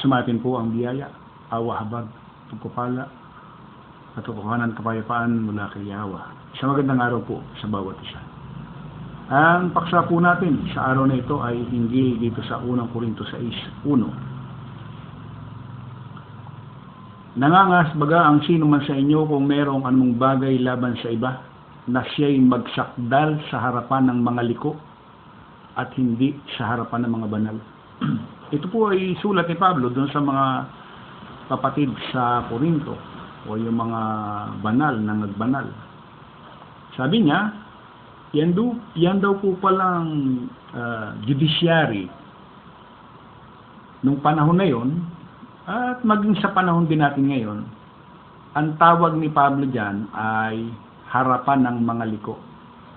Sumatin po ang biyaya, awa, habag, pagpapala, at katotohanan, kapayapaan mula kay YAHAWAH. Isang magandang araw po sa bawat isa. Ang paksa po natin sa araw na ito ay hinggil dito sa 1 Korinto 6:1. Nangangas baga ang sino man sa inyo kung merong anumang bagay laban sa iba, na siya'y magsakdal sa harapan ng mga liko at hindi sa harapan ng mga banal. Ito po ay sulat ni Pablo doon sa mga kapatid sa Korinto o yung mga banal na nagbanal. Sabi niya, yan daw po palang judiciary nung panahon na yon, at maging sa panahon din natin ngayon, ang tawag ni Pablo dyan ay harapan ng mga liko.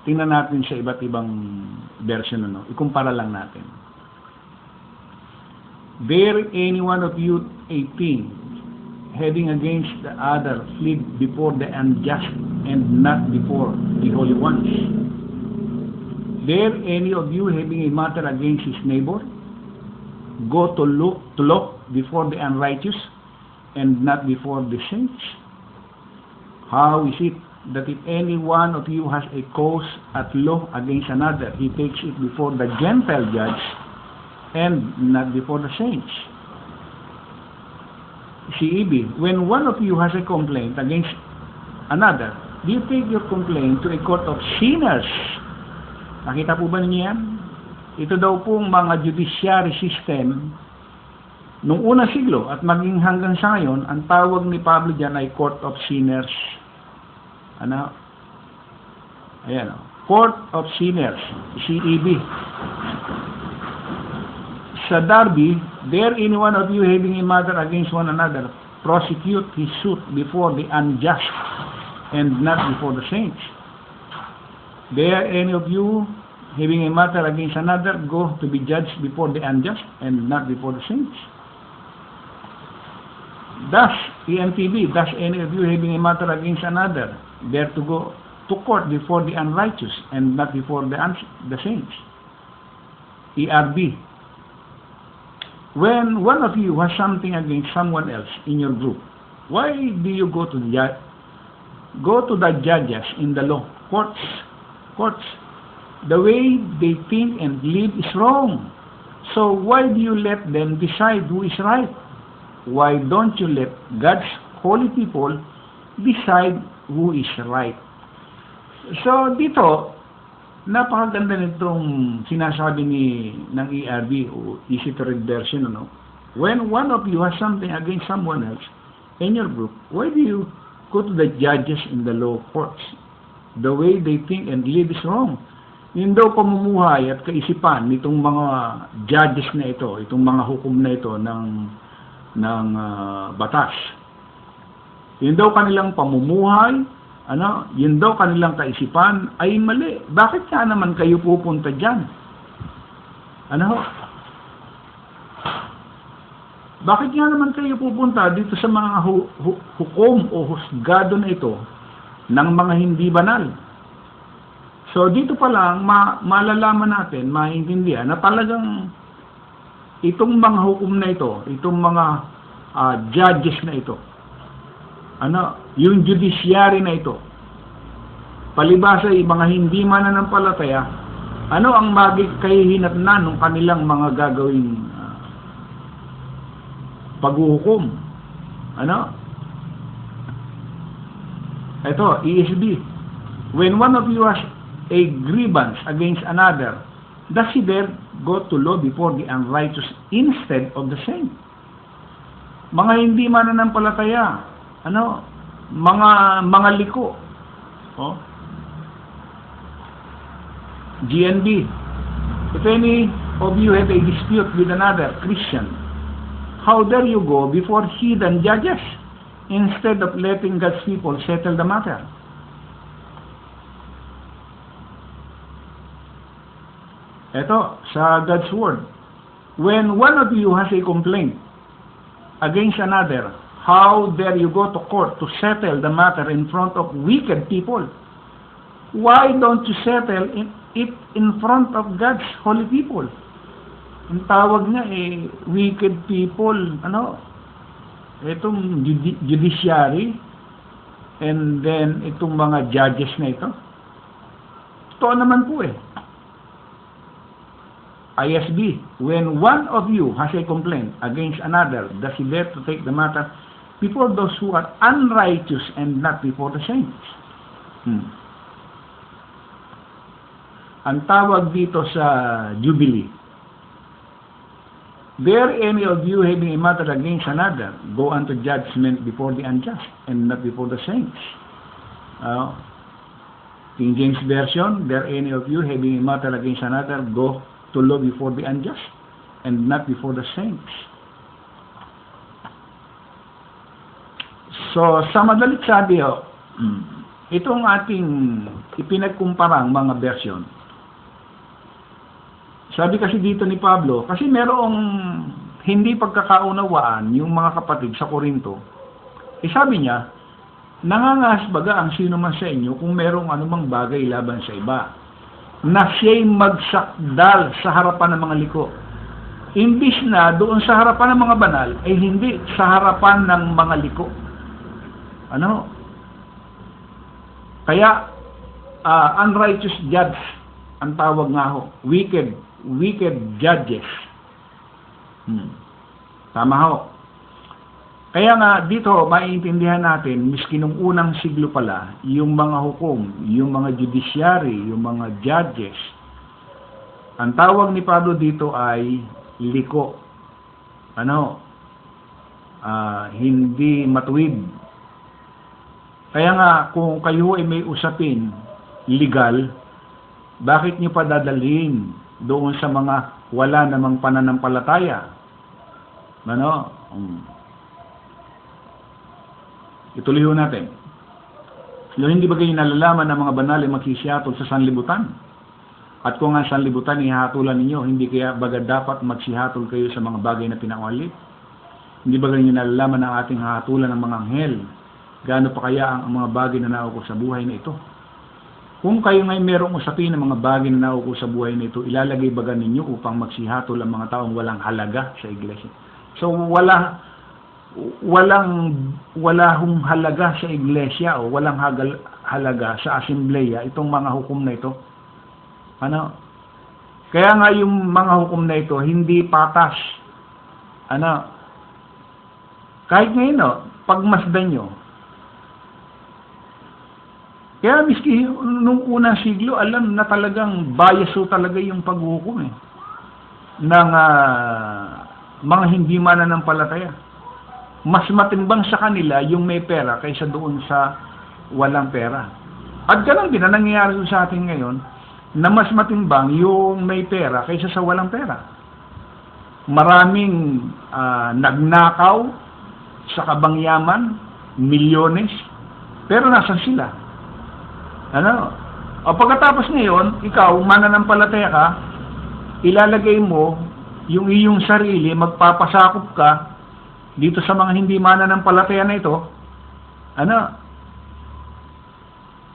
Tingnan natin sa iba't ibang version, ikumpara lang natin. Bear any one of you a thing, having against the other, flee before the unjust, and not before the holy ones. Bear any of you having a matter against his neighbor, go to look before the unrighteous, and not before the saints. How is it that if any one of you has a cause at law against another, he takes it before the Gentile judge, and not before the saints? CEB, when one of you has a complaint against another, do you take your complaint to a court of sinners? Nakita po ba niyo yan? Ito daw pong mga judiciary system nung unang siglo at maging hanggang sa ngayon, ang tawag ni Pablo dyan ay court of sinners. Ano? Ayan, court of sinners, CEB. Sa Darby, there any one of you having a matter against one another, prosecute his suit before the unjust and not before the saints. There any of you having a matter against another, go to be judged before the unjust and not before the saints. Thus, EMTB, thus any of you having a matter against another, dare to go to court before the unrighteous and not before the saints. ERB, when one of you has something against someone else in your group, why do you go to the judges in the law courts? The way they think and live is wrong. So why do you let them decide who is right? Why don't you let God's holy people decide who is right? So dito, napakaganda nitong sinasabi ng ERB o easy to read version, when one of you has something against someone else in your group, why do you go to the judges in the law courts? The way they think and live is wrong. Yun daw pamumuhay at kaisipan nitong mga judges na ito, itong mga hukom na ito ng batas. Yun daw kanilang pamumuhay, yun daw kanilang kaisipan ay mali. Bakit nga naman kayo pupunta dyan? Bakit nga naman kayo pupunta dito sa mga hukom o husgado na ito ng mga hindi banal? So dito pa lang malalaman natin, maintindihan na talagang itong mga hukom na ito, itong mga judges na ito, yung judiciary na ito, palibasa ay mga hindi mananampalataya, ang magkakahihinatnan ng kanilang mga gagawing paghuhukom. Ito, ESB. When one of you has a grievance against another, does he dare go to law before the unrighteous instead of the saint? Mga hindi mananampalataya, mga liko. GNB, if any of you have a dispute with another Christian, how dare you go before heathen judges instead of letting God's people settle the matter? Ito, sa God's Word. When one of you has a complaint against another, how dare you go to court to settle the matter in front of wicked people? Why don't you settle it in front of God's holy people? Ang tawag nga wicked people, itong judiciary, and then itong mga judges na ito. Totoo naman po ISB, when one of you has a complaint against another, does he dare to take the matter before those who are unrighteous and not before the saints? Ang tawag dito sa Jubilee, dare any of you having a matter against another, go unto judgment before the unjust and not before the saints. King James Version, dare any of you having a matter against another, go to law before the unjust and not before the saints. So, sa madalit sabi itong ating ipinagkumparang mga version, sabi kasi dito ni Pablo, kasi merong hindi pagkakaunawaan yung mga kapatid sa Korinto, sabi niya, nangangas baga ang sino man sa inyo kung merong anumang bagay laban sa iba, na siya'y magsakdal sa harapan ng mga liko. Imbis na doon sa harapan ng mga banal, hindi sa harapan ng mga liko. Kaya, unrighteous judge, ang tawag nga wicked judges. Tama ho. Kaya nga dito maiintindihan natin, miski nung unang siglo pala, yung mga hukom, yung mga judiciary, yung mga judges, ang tawag ni Pablo dito ay liko. Hindi matuwid. Kaya nga kung kayo ay may usapin legal, bakit nyo pa dadalhin doon sa mga wala namang pananampalataya? Ituloy natin. Hindi ba kayo nalalaman ng mga banal ay magsisiyatol sa sanlibutan? At kung ang sanlibutan ihatulan ninyo, hindi kaya baga dapat magsihatol kayo sa mga bagay na pinangalit? Hindi ba kayo nalalaman ng ating hatulan ng mga anghel? Gaano pa kaya ang mga bagay na nauuko sa buhay na ito? Kung kayo ngayon merong usapin ng mga bagay na nauuko sa buhay na ito, ilalagay baga ninyo upang magsihatol ang mga taong walang halaga sa iglesia? So walang halaga sa iglesia o walang halaga sa asembleya itong mga hukom na ito. Kaya nga yung mga hukom na ito hindi patas. Kahit ngayon pagmasdan nyo, kaya miski nung unang siglo alam na talagang bias talaga yung paghukom ng mga hindi mananampalataya. Mas matimbang sa kanila yung may pera kaysa doon sa walang pera. At ganun din ang nangyayari sa atin ngayon, na mas matimbang yung may pera kaysa sa walang pera. Maraming nagnakaw sa kabangyaman, milyones, pero nasan sila? O pagkatapos ngayon, ikaw, mananampalataya ka, ilalagay mo yung iyong sarili, magpapasakop ka dito sa mga hindi mananampalataya na ito,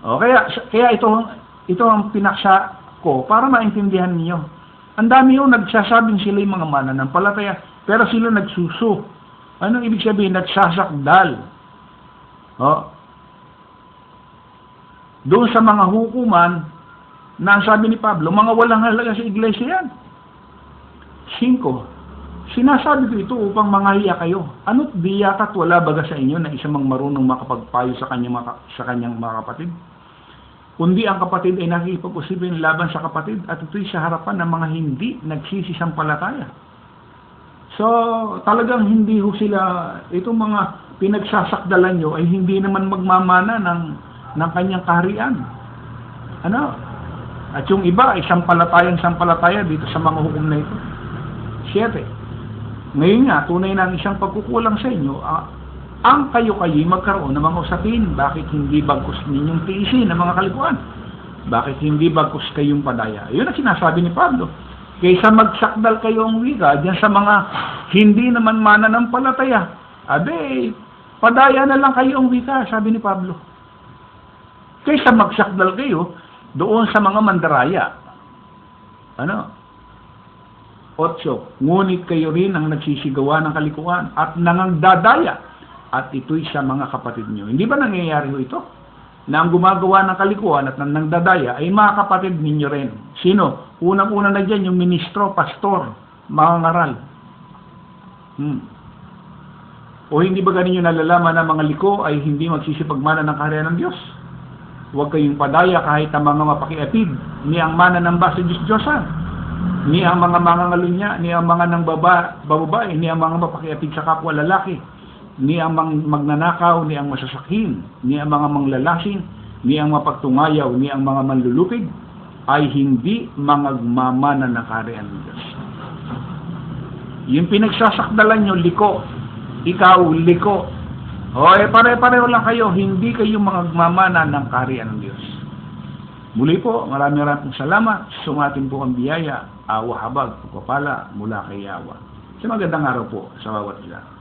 kaya ito ang pinaksa ko para maintindihan niyo. Ang dami yung nagsasabing sila yung mga mananampalataya, pero sila nagsuso. Anong ibig sabihin? Nagsasakdal. Doon sa mga hukuman, na ang sabi ni Pablo, mga walang halaga sa iglesia yan. 5. Sinasabi ko ito upang mangahiya kayo. Ano't di yata't wala baga sa inyo na isang marunong makapagpayo sa kanyang mga kapatid? Kundi ang kapatid ay nakikipag-usipin laban sa kapatid at ito'y sa harapan ng mga hindi nagsisisampalataya. So, talagang hindi ho sila, itong mga pinagsasakdalan nyo ay hindi naman magmamana ng kanyang kaharian. At yung iba ay sampalataya dito sa mga hukom na ito. 7. Ngayon nga, tunay na isang pagkukulang sa inyo, ang kayo-kayo'y magkaroon ng mga usapin. Bakit hindi bagkus ninyong tiisin ng mga kalikuan? Bakit hindi bagkus kayong padaya? Yun ang sinasabi ni Pablo. Kaysa magsakdal kayo ang wika diyan sa mga hindi naman mananampalataya, padaya na lang kayo ang wika, sabi ni Pablo. Kaysa magsakdal kayo doon sa mga mandaraya. 8, ngunit kayo rin ang nagsisigawa ng kalikuan at nangangdadaya, at ito'y sa mga kapatid nyo. Hindi ba nangyayari ho ito? Na ang gumagawa ng kalikuan at nangdadaya ay mga kapatid ninyo rin. Sino? Unang-una na dyan, yung ministro, pastor, mga ngaral. O hindi ba ganinyo nalalaman na mga liko ay hindi magsisipagmana ng kaharian ng Diyos? Huwag kayong padaya kahit ang mga mapakiatid, ni ang mana ng basa Diyos-Diyosan, ni ang mga mangangalunya, ni ang mga nang bababae, ni ang mga mapakiatid sa kapwa lalaki, ni ang magnanakaw, ni ang masasakin, ni ang mga manglalasing, ni ang mapagtungayaw, ni ang mga manlulupig, ay hindi mangagmamana ng kaharian ng Diyos. Yung pinagsasakdalan nyo, liko. Ikaw, liko. O, pare-pareho lang kayo, hindi kayo mangagmamana ng kaharian ng Diyos. Muli po, maraming salamat. Sumatin po ang biyaya, awa habag, pagpapala mula kay YAHWH. Magandang araw po sa bawat isa.